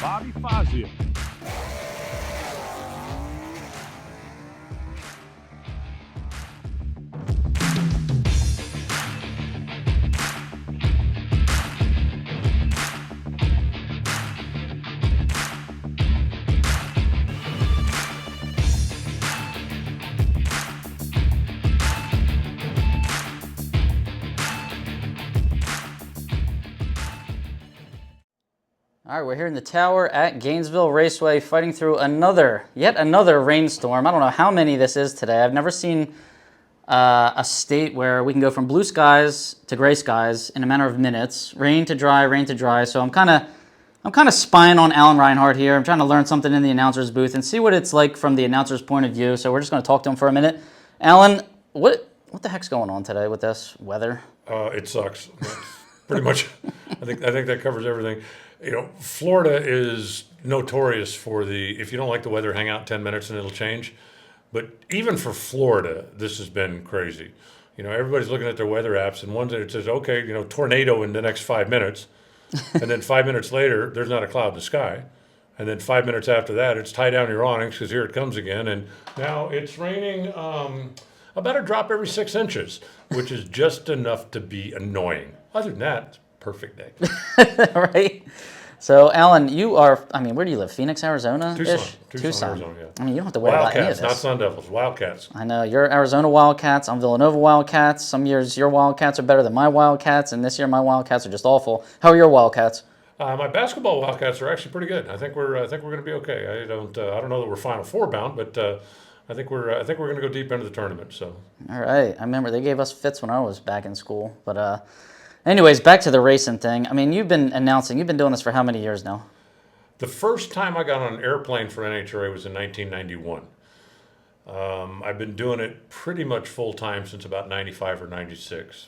Bobby Fazio. All right, we're here in the tower at Gainesville Raceway fighting through yet another rainstorm. I don't know how many this is today. I've never seen a state where we can go from blue skies to gray skies in a matter of minutes, rain to dry. So I'm kind of spying on Alan Reinhart here. I'm trying to learn something in the announcer's booth and see what it's like from the announcer's point of view. So we're just going to talk to him for a minute. Alan, what the heck's going on today with this weather? It sucks. That's pretty much. I think that covers everything. You know, Florida is notorious for if you don't like the weather, hang out 10 minutes and it'll change. But even for Florida, this has been crazy. You know, everybody's looking at their weather apps, and one day it says, okay, you know, tornado in the next 5 minutes. And then 5 minutes later, there's not a cloud in the sky. And then 5 minutes after that, it's tie down your awnings because here it comes again. And now it's raining about a drop every 6 inches, which is just enough to be annoying. Other than that, it's a perfect day. Right? So, Alan, where do you live? Phoenix, Arizona? Tucson, Arizona, yeah. I mean, you don't have to worry about any of Wildcats, this. not Sun Devils, Wildcats. I know, you're Arizona Wildcats, I'm Villanova Wildcats. Some years your Wildcats are better than my Wildcats, and this year my Wildcats are just awful. How are your Wildcats? My basketball Wildcats are actually pretty good. I think we're going to be okay. I don't know that we're Final Four bound, but I think we're going to go deep into the tournament. So. All right, I remember they gave us fits when I was back in school. But anyways, back to the racing thing. I mean, you've been doing this for how many years now? The first time I got on an airplane for NHRA was in 1991. I've been doing it pretty much full time since about 95 or 96.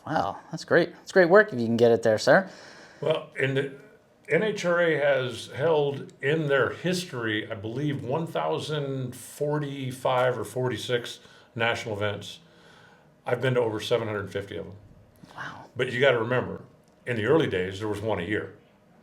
Wow, that's great. It's great work if you can get it there, sir. Well, NHRA has held in their history, I believe, 1,045 or 46 national events. I've been to over 750 of them. Wow. But you got to remember, in the early days, there was one a year.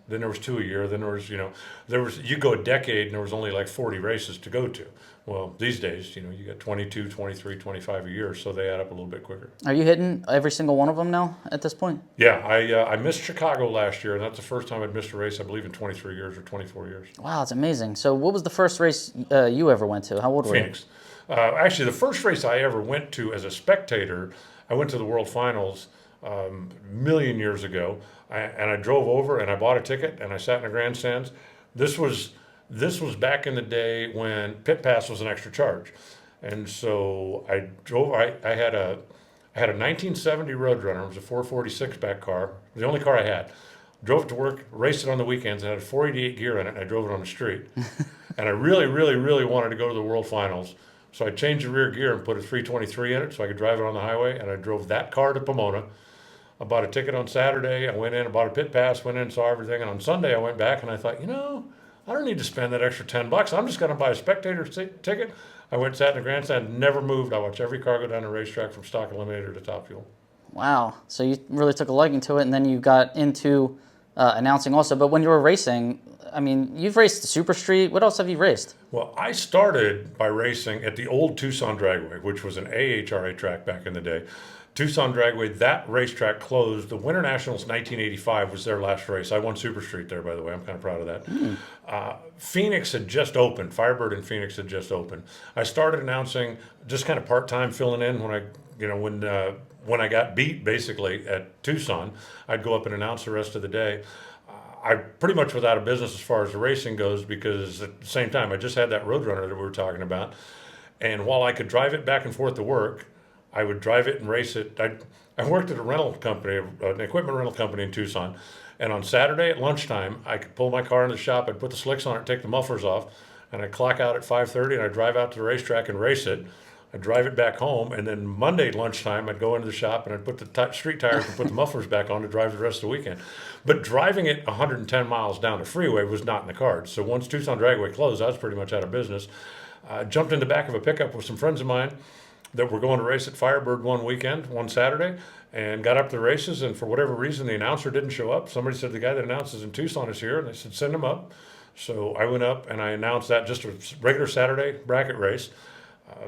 Then there was two a year. Then there was, you go a decade and there was only like 40 races to go to. Well, these days, you got 22, 23, 25 a year, so they add up a little bit quicker. Are you hitting every single one of them now at this point? Yeah, I missed Chicago last year, and that's the first time I'd missed a race, I believe, in 23 years or 24 years. Wow, it's amazing. So what was the first race you ever went to? How old were you? Phoenix. Actually, the first race I ever went to as a spectator, I went to the World Finals a million years ago, and I drove over and I bought a ticket and I sat in the grandstands. This was back in the day when pit pass was an extra charge, and so I drove. I had a 1970 Roadrunner. It was a 440 back car, the only car I had. Drove it to work, raced it on the weekends. It had a 488 gear in it, and I drove it on the street. And I really, really, really wanted to go to the World Finals. So I changed the rear gear and put a 323 in it so I could drive it on the highway, and I drove that car to Pomona. I bought a ticket on Saturday. I went in and bought a pit pass, went in, saw everything. And on Sunday, I went back and I thought, I don't need to spend that extra $10. I'm just going to buy a spectator ticket. I went, sat in the grandstand, never moved. I watched every car go down the racetrack from stock eliminator to top fuel. Wow. So you really took a liking to it, and then you got into announcing also. But when you were racing, I mean, you've raced the Super Street. What else have you raced? Well, I started by racing at the old Tucson Dragway, which was an AHRA track back in the day. Tucson Dragway, that racetrack closed. The Winter Nationals 1985 was their last race. I won Super Street there, by the way. I'm kind of proud of that. Phoenix had just opened. Firebird in Phoenix had just opened. I started announcing just kind of part-time, filling in when I got beat, basically, at Tucson. I'd go up and announce the rest of the day. I pretty much was out of business as far as the racing goes because at the same time, I just had that Roadrunner that we were talking about. And while I could drive it back and forth to work, I would drive it and race it. I worked at a rental company, an equipment rental company in Tucson. And on Saturday at lunchtime, I could pull my car in the shop, I'd put the slicks on it, take the mufflers off, and I'd clock out at 5:30 and I'd drive out to the racetrack and race it. I'd drive it back home, and then Monday lunchtime, I'd go into the shop and I'd put the street tires and put the mufflers back on to drive the rest of the weekend. But driving it 110 miles down the freeway was not in the cards. So once Tucson Dragway closed, I was pretty much out of business. Jumped in the back of a pickup with some friends of mine. that were going to race at Firebird one Saturday, and got up to the races. And for whatever reason, the announcer didn't show up. Somebody said the guy that announces in Tucson is here, and they said send him up. So I went up and I announced that, just a regular Saturday bracket race.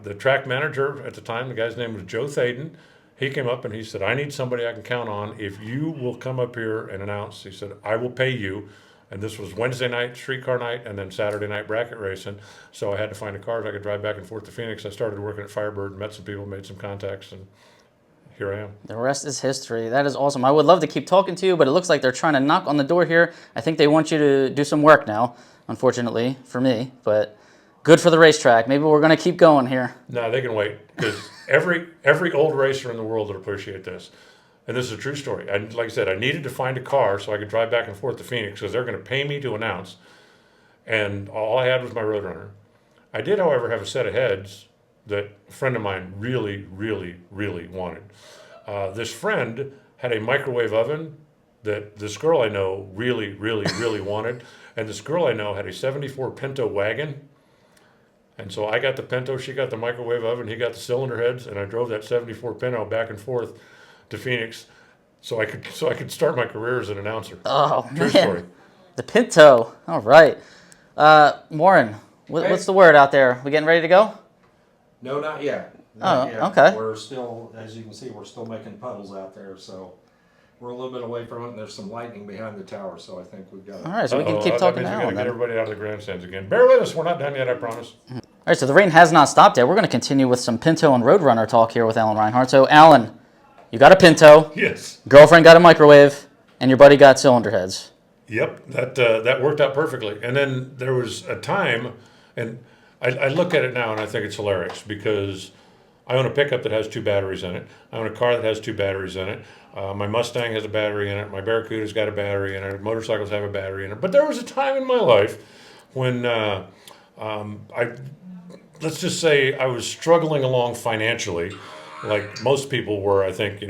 The track manager at the time, the guy's name was Joe Thaden. He came up and he said, I need somebody I can count on. If you will come up here and announce, he said, I will pay you. And this was Wednesday night, streetcar night, and then Saturday night bracket racing. So I had to find a car so I could drive back and forth to Phoenix. I started working at Firebird, met some people, made some contacts, and here I am. The rest is history. That is awesome. I would love to keep talking to you, but it looks like they're trying to knock on the door here. I think they want you to do some work now, unfortunately, for me. But good for the racetrack. Maybe we're going to keep going here. No, they can wait, because every old racer in the world would appreciate this. And this is a true story. Like I said, I needed to find a car so I could drive back and forth to Phoenix, because they're going to pay me to announce. And all I had was my Roadrunner. I did, however, have a set of heads that a friend of mine really, really, really wanted. This friend had a microwave oven that this girl I know really, really, really wanted. And this girl I know had a 74 Pinto wagon. And so I got the Pinto, she got the microwave oven, he got the cylinder heads, and I drove that 74 Pinto back and forth to Phoenix so I could start my career as an announcer. Oh, True man. story. The Pinto. All right. Warren, what's the word out there? We getting ready to go? No, not yet. Oh, Not yet. okay. We're still, as you can see, we're still making puddles out there, so we're a little bit away from it, and there's some lightning behind the tower, so I think we've got it. All right, so we can Uh-oh, keep that talking means now. we gotta Then. get everybody out of the grandstands again. Bear with us, we're not done yet, I promise. All right, so the rain has not stopped yet. We're going to continue with some Pinto and Roadrunner talk here with Alan Reinhart. So, Alan, you got a Pinto, Yes. girlfriend got a microwave, and your buddy got cylinder heads. Yep, that worked out perfectly. And then there was a time, and I look at it now and I think it's hilarious, because I own a pickup that has 2 batteries in it. I own a car that has 2 batteries in it. My Mustang has a battery in it. My Barracuda's got a battery in it. Motorcycles have a battery in it. But there was a time in my life when let's just say I was struggling along financially, like most people were, I think,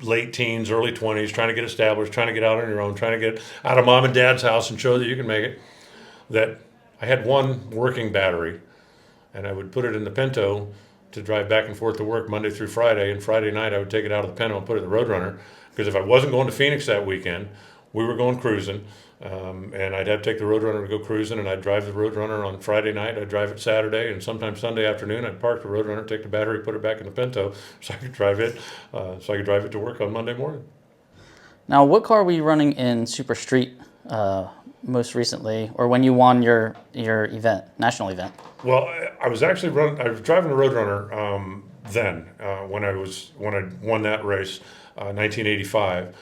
late teens, early 20s, trying to get established, trying to get out on your own, trying to get out of mom and dad's house and show that you can make it. That I had one working battery, and I would put it in the Pinto to drive back and forth to work Monday through Friday, and Friday night I would take it out of the Pinto and put it in the Roadrunner, because if I wasn't going to Phoenix that weekend, we were going cruising, and I'd have to take the Roadrunner to go cruising, and I'd drive the Roadrunner on Friday night, I'd drive it Saturday, and sometimes Sunday afternoon I'd park the Roadrunner, take the battery, put it back in the Pinto, so I could drive it to work on Monday morning. Now, what car were you running in Super Street most recently, or when you won your event, national event? Well, I was driving the Roadrunner then when I won that race, 1985.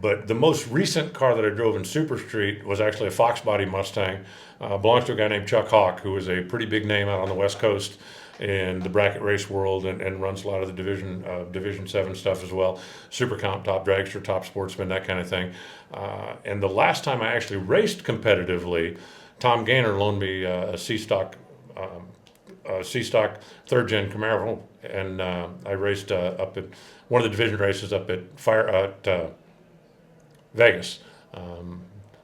But the most recent car that I drove in Super Street was actually a Fox body Mustang. Belongs to a guy named Chuck Hawk, who is a pretty big name out on the West Coast in the bracket race world, and runs a lot of the Division 7 stuff as well. Super comp, top dragster, top sportsman, that kind of thing. And the last time I actually raced competitively, Tom Gaynor loaned me a C-Stock 3rd Gen Camaro, and I raced up at one of the division races up at Vegas.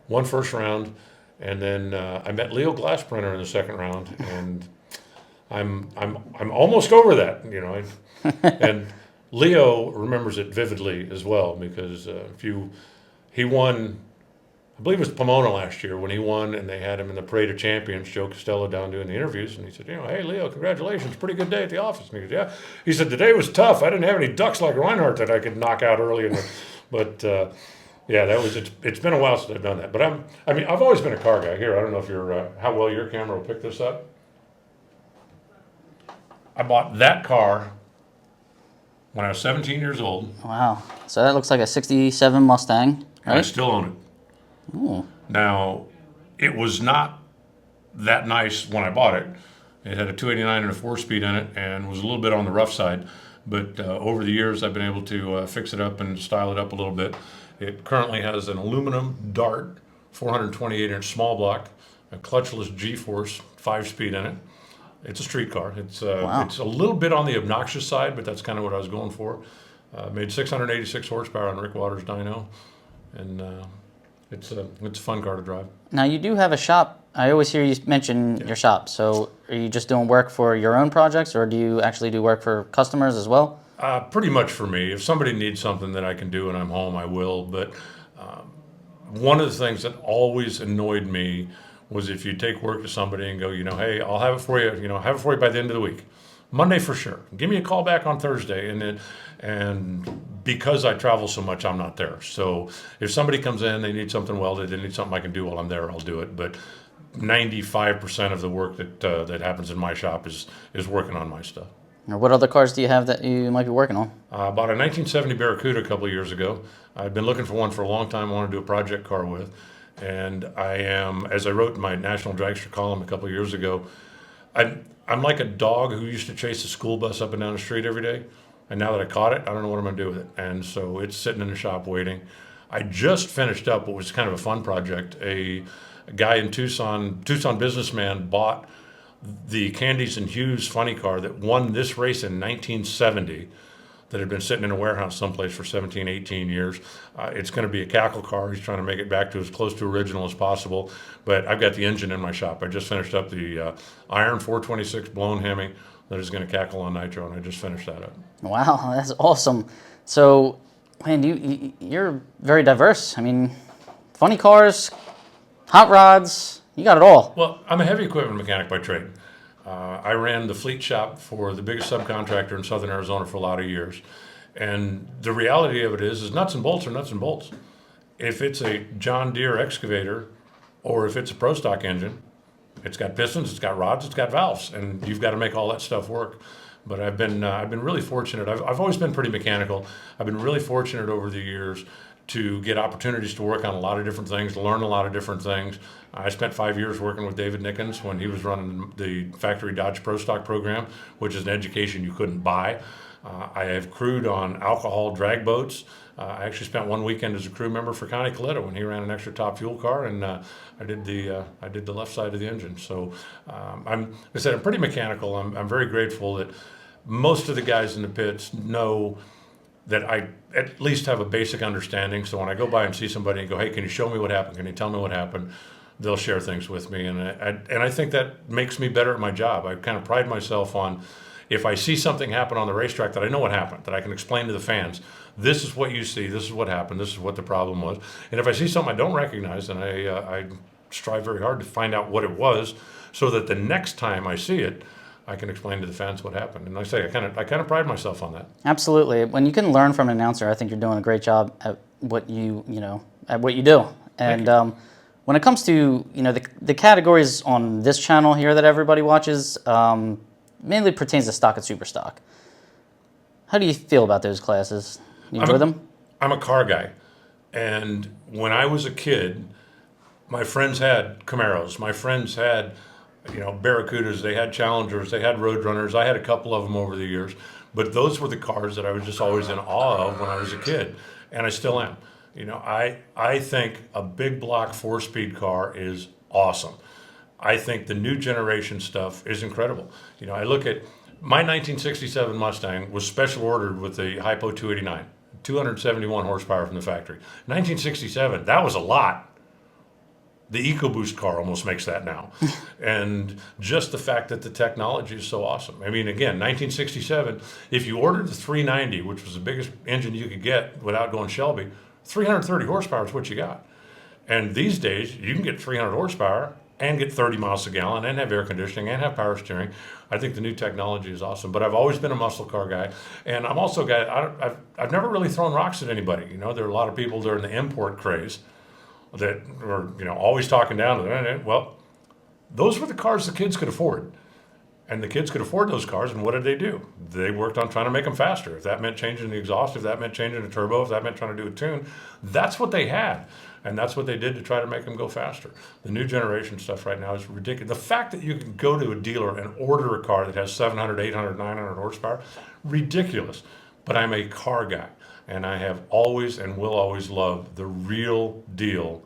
Won first round, and then I met Leo Glassprinter in the second round, and I'm almost over that, and Leo remembers it vividly as well, because he won. I believe it was Pomona last year when he won, and they had him in the Parade of Champions, Joe Costello down doing the interviews, and he said, hey, Leo, congratulations, pretty good day at the office. And he goes, yeah. He said, today was tough. I didn't have any ducks like Reinhart that I could knock out early. But yeah, it's been a while since I've done that. But I've always been a car guy. Here, I don't know if how well your camera will pick this up. I bought that car when I was 17 years old. Wow. So that looks like a 67 Mustang, And I right? still own it. Ooh. Now, it was not that nice when I bought it. It had a 289 and a 4-speed in it, and was a little bit on the rough side. But over the years, I've been able to fix it up and style it up a little bit. It currently has an aluminum Dart 428-inch small block, a clutchless G-Force 5-speed in it. It's a street car. It's a little bit on the obnoxious side, but that's kind of what I was going for. Made 686 horsepower on Rick Waters dyno, and It's a fun car to drive. Now you do have a shop. I always hear you mention your shop. So are you just doing work for your own projects, or do you actually do work for customers as well? Pretty much for me. If somebody needs something that I can do and I'm home, I will. But one of the things that always annoyed me was if you take work to somebody and go, hey, I'll have it for you, have it for you by the end of the week. Monday for sure. Give me a call back on Thursday. And because I travel so much, I'm not there. So if somebody comes in, they need something welded, they need something I can do while I'm there, I'll do it. But 95% of the work that happens in my shop is working on my stuff. Or what other cars do you have that you might be working on? I bought a 1970 Barracuda a couple of years ago. I've been looking for one for a long time. I want to do a project car with. And I am, as I wrote in my National Dragster column a couple of years ago, I'm like a dog who used to chase a school bus up and down the street every day. And now that I caught it, I don't know what I'm going to do with it. And so it's sitting in the shop waiting. I just finished up what was kind of a fun project. A guy in Tucson businessman, bought the Candies and Hughes funny car that won this race in 1970 that had been sitting in a warehouse someplace for 17, 18 years. It's going to be a cackle car. He's trying to make it back to as close to original as possible. But I've got the engine in my shop. I just finished up the Iron 426 blown Hemi that is going to cackle on nitro, and I just finished that up. Wow, that's awesome. So, man, you're very diverse. I mean, funny cars, hot rods, you got it all. Well, I'm a heavy equipment mechanic by trade. I ran the fleet shop for the biggest subcontractor in southern Arizona for a lot of years. And the reality of it is nuts and bolts are nuts and bolts. If it's a John Deere excavator or if it's a Pro Stock engine, it's got pistons, it's got rods, it's got valves, and you've got to make all that stuff work. But I've been really fortunate. I've always been pretty mechanical. I've been really fortunate over the years to get opportunities to work on a lot of different things, to learn a lot of different things. I spent 5 years working with David Nickens when he was running the factory Dodge Pro Stock program, which is an education you couldn't buy. I have crewed on alcohol drag boats. I actually spent one weekend as a crew member for Connie Coletta when he ran an extra top fuel car, and I did the left side of the engine. So I'm pretty mechanical. I'm very grateful that most of the guys in the pits know that I at least have a basic understanding. So when I go by and see somebody and go, hey, can you show me what happened? Can you tell me what happened? They'll share things with me. And I think that makes me better at my job. I kind of pride myself on, if I see something happen on the racetrack that I know what happened, that I can explain to the fans, this is what you see, this is what happened, this is what the problem was. And if I see something I don't recognize, then I strive very hard to find out what it was so that the next time I see it, I can explain to the fans what happened. And like I say, I kind of pride myself on that. Absolutely. When you can learn from an announcer, I think you're doing a great job at what you do. And when it comes to the categories on this channel here that everybody watches, mainly pertains to stock and super stock. How do you feel about those classes? You enjoy them? I'm a car guy, and when I was a kid, my friends had Camaros. My friends had Barracudas, they had Challengers, they had Roadrunners. I had a couple of them over the years, but those were the cars that I was just always in awe of when I was a kid, and I still am. I think a big block 4-speed car is awesome. I think the new generation stuff is incredible. I look at my 1967 Mustang was special ordered with the Hypo 289, 271 horsepower from the factory. 1967, that was a lot. The EcoBoost car almost makes that now. And just the fact that the technology is so awesome. I mean, again, 1967, if you ordered the 390, which was the biggest engine you could get without going Shelby, 330 horsepower is what you got. And these days, you can get 300 horsepower and get 30 miles a gallon and have air conditioning and have power steering. I think the new technology is awesome. But I've always been a muscle car guy. And I'm also a guy, I've never really thrown rocks at anybody. There are a lot of people during the import craze that were always talking down to them. Well, those were the cars the kids could afford, and the kids could afford those cars. And what did they do? They worked on trying to make them faster. If that meant changing the exhaust, if that meant changing the turbo, if that meant trying to do a tune, that's what they had, and that's what they did to try to make them go faster. The new generation stuff right now is ridiculous. The fact that you can go to a dealer and order a car that has 700, 800, 900 horsepower, ridiculous. But I'm a car guy. And I have always and will always love the real deal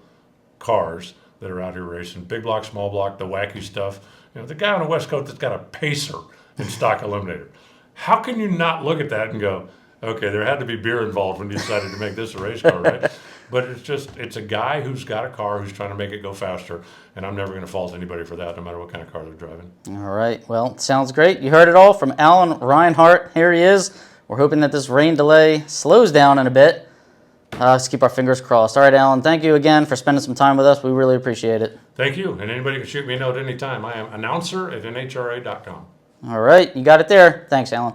cars that are out here racing. Big block, small block, the wacky stuff. The guy on the West Coast that's got a Pacer in stock eliminator. How can you not look at that and go, okay, there had to be beer involved when you decided to make this a race car, right? But it's a guy who's got a car who's trying to make it go faster, and I'm never going to fault anybody for that, no matter what kind of car they're driving. All right. Well, sounds great. You heard it all from Alan Reinhart. Here he is. We're hoping that this rain delay slows down in a bit. Let's keep our fingers crossed. All right, Alan, thank you again for spending some time with us. We really appreciate it. Thank you, and anybody can shoot me a note anytime. I am announcer@nhra.com. All right, you got it there. Thanks, Alan.